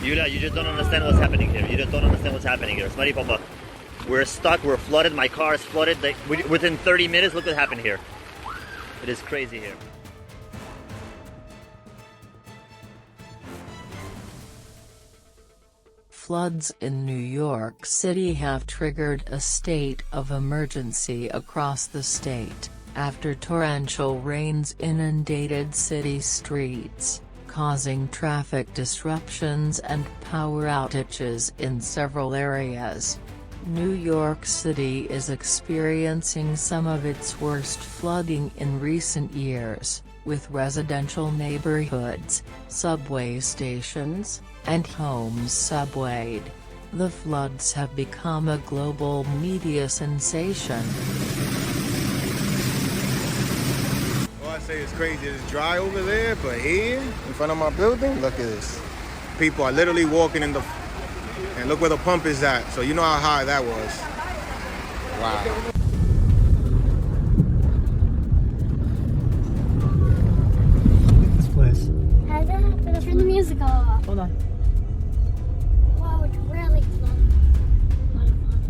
Yulia, you just don't understand what's happening here. You just don't understand what's happening here. Смотри, Papa. We're stuck, we're flooded, my car is flooded. Within 30 minutes, look what happened here. It is crazy here. Floods in New York City have triggered a state of emergency across the state, after torrential rains inundated city streets, causing traffic disruptions and power outages in several areas. New York City is experiencing some of its worst flooding in recent years, with residential neighborhoods, subway stations, and homes subwayed. The floods have become a global media sensation. All I say is crazy. It's dry over there, but here, in front of my building, look at this. People are literally walking in the... And look where the pump is at, so you know how high that was. Wow. This place. How'd that happen? Turn the music off. Hold on. Wow, it's really fun. A lot of fun.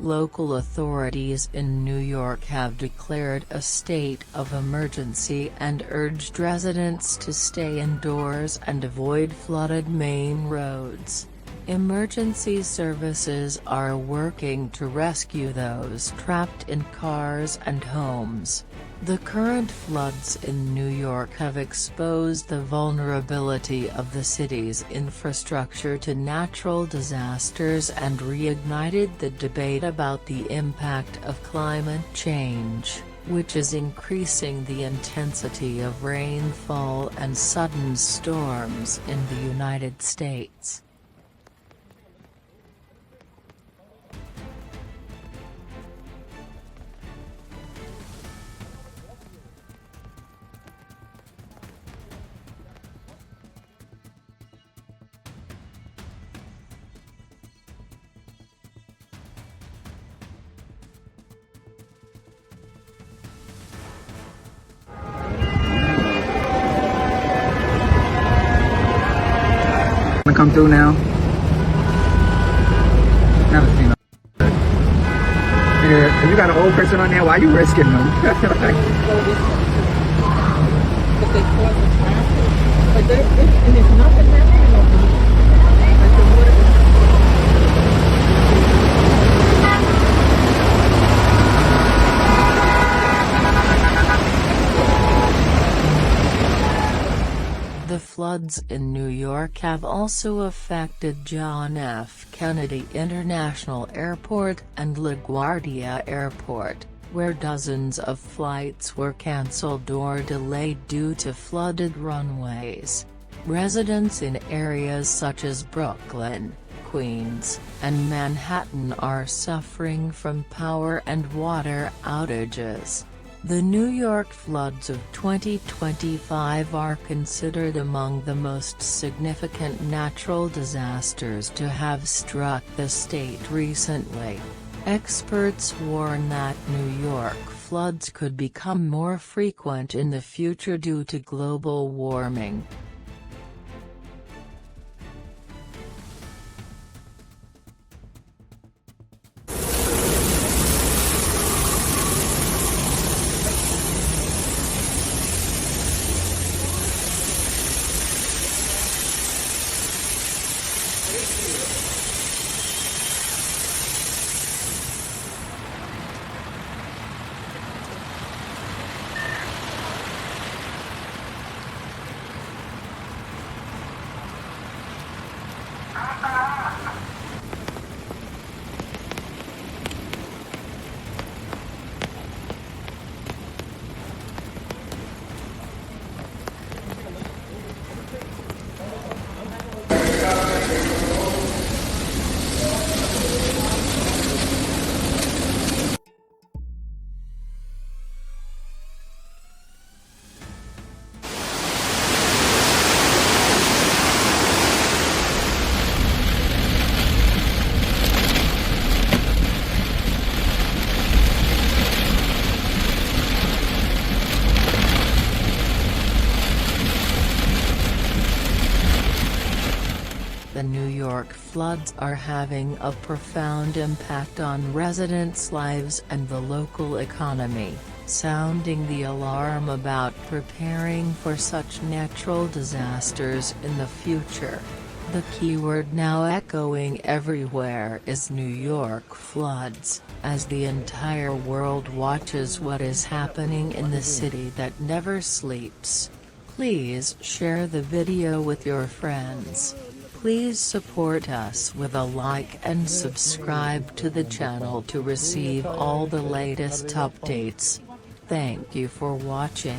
Local authorities in New York have declared a state of emergency and urged residents to stay indoors and avoid flooded main roads. Emergency services are working to rescue those trapped in cars and homes. The current floods in New York have exposed the vulnerability of the city's infrastructure to natural disasters and reignited the debate about the impact of climate change, which is increasing the intensity of rainfall and sudden storms in the United States. Come through now. Never seen them. Yeah, if you got an old person on there, why you risking them? But they cause the traffic. But and there's nothing there. Like the water. The floods in New York have also affected John F. Kennedy International Airport and LaGuardia Airport, where dozens of flights were cancelled or delayed due to flooded runways. Residents in areas such as Brooklyn, Queens, and Manhattan are suffering from power and water outages. The New York floods of 2025 are considered among the most significant natural disasters to have struck the state recently. Experts warn that New York floods could become more frequent in the future due to global warming. York floods are having a profound impact on residents' lives and the local economy, sounding the alarm about preparing for such natural disasters in the future. The keyword now echoing everywhere is New York floods, as the entire world watches what is happening in the city that never sleeps. Please share the video with your friends. Please support us with a like and subscribe to the channel to receive all the latest updates. Thank you for watching.